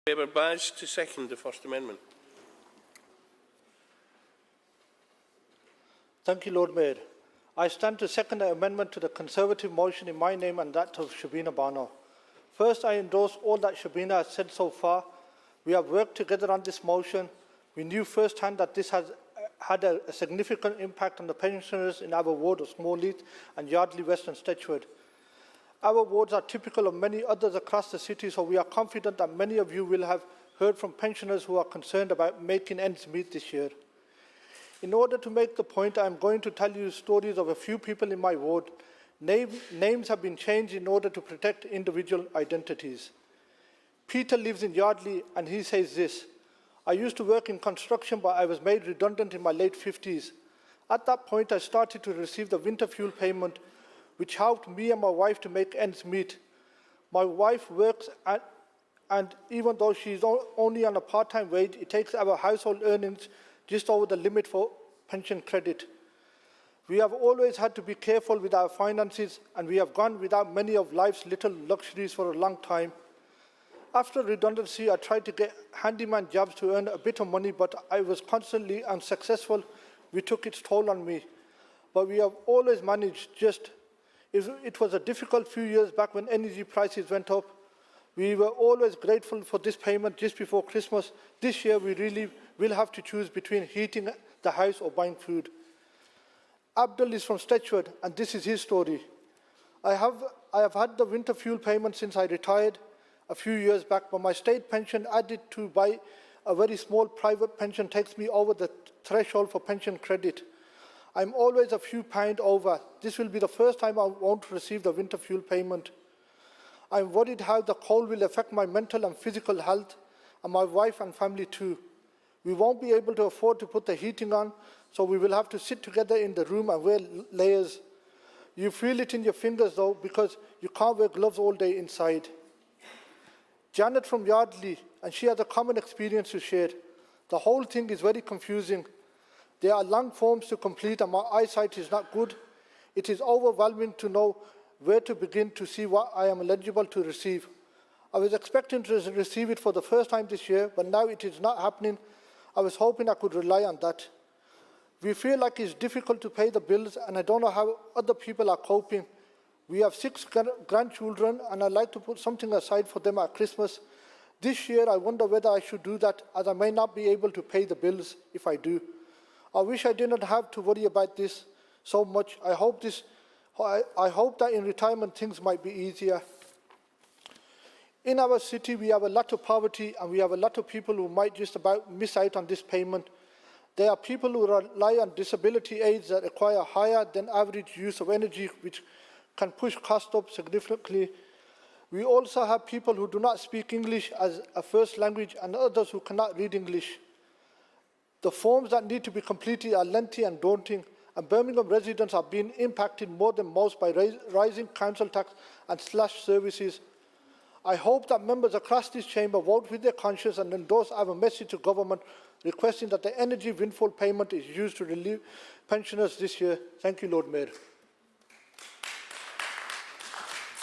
Baber Baz to second the First Amendment. Thank you, Lord Mayor. I stand to second the amendment to the Conservative motion in my name and that of Shabina Bano. First, I endorse all that Shabina has said so far. We have worked together on this motion. We knew firsthand that this has had a significant impact on the pensioners in our ward of Smallheath and Yardley West and Stetchford. Our wards are typical of many others across the city, so we are confident that many of you will have heard from pensioners who are concerned about making ends meet this year. In order to make the point, I am going to tell you stories of a few people in my ward. Names have been changed in order to protect individual identities. Peter lives in Yardley and he says this: I used to work in construction, but I was made redundant in my late 50s. At that point, I started to receive the winter fuel payment, which helped me and my wife to make ends meet. My wife works and even though she's only on a part-time wage, it takes our household earnings just over the limit for pension credit. We have always had to be careful with our finances, and we have gone without many of life's little luxuries for a long time. After redundancy, I tried to get handyman jobs to earn a bit of money, but I was constantly unsuccessful, which took its toll on me. But we have always managed. It was a difficult few years back when energy prices went up. We were always grateful for this payment just before Christmas. This year, we really will have to choose between heating the house or buying food. Abdul is from Stetchford, and this is his story. I have had the winter fuel payment since I retired a few years back, but my state pension added to by a very small private pension takes me over the threshold for pension credit. I'm always a few pounds over. This will be the first time I won't receive the winter fuel payment. I'm worried how the cold will affect my mental and physical health, and my wife and family too. We won't be able to afford to put the heating on, so we will have to sit together in the room and wear layers. You feel it in your fingers though, because you can't wear gloves all day inside. Janet from Yardley, and she has a common experience to share. The whole thing is very confusing. There are long forms to complete and my eyesight is not good. It is overwhelming to know where to begin to see what I am eligible to receive. I was expecting to receive it for the first time this year, but now it is not happening. I was hoping I could rely on that. We feel like it's difficult to pay the bills, and I don't know how other people are coping. We have 6 grandchildren, and I'd like to put something aside for them at Christmas. This year, I wonder whether I should do that, as I may not be able to pay the bills if I do. I wish I didn't have to worry about this so much. I hope that in retirement things might be easier. In our city, we have a lot of poverty, and we have a lot of people who might just about miss out on this payment. There are people who rely on disability aids that require higher than average use of energy, which can push costs up significantly. We also have people who do not speak English as a first language and others who cannot read English. The forms that need to be completed are lengthy and daunting, and Birmingham residents are being impacted more than most by rising council tax and slashed services. I hope that members across this chamber vote with their conscience and endorse our message to government requesting that the energy windfall payment is used to relieve pensioners this year. Thank you, Lord Mayor.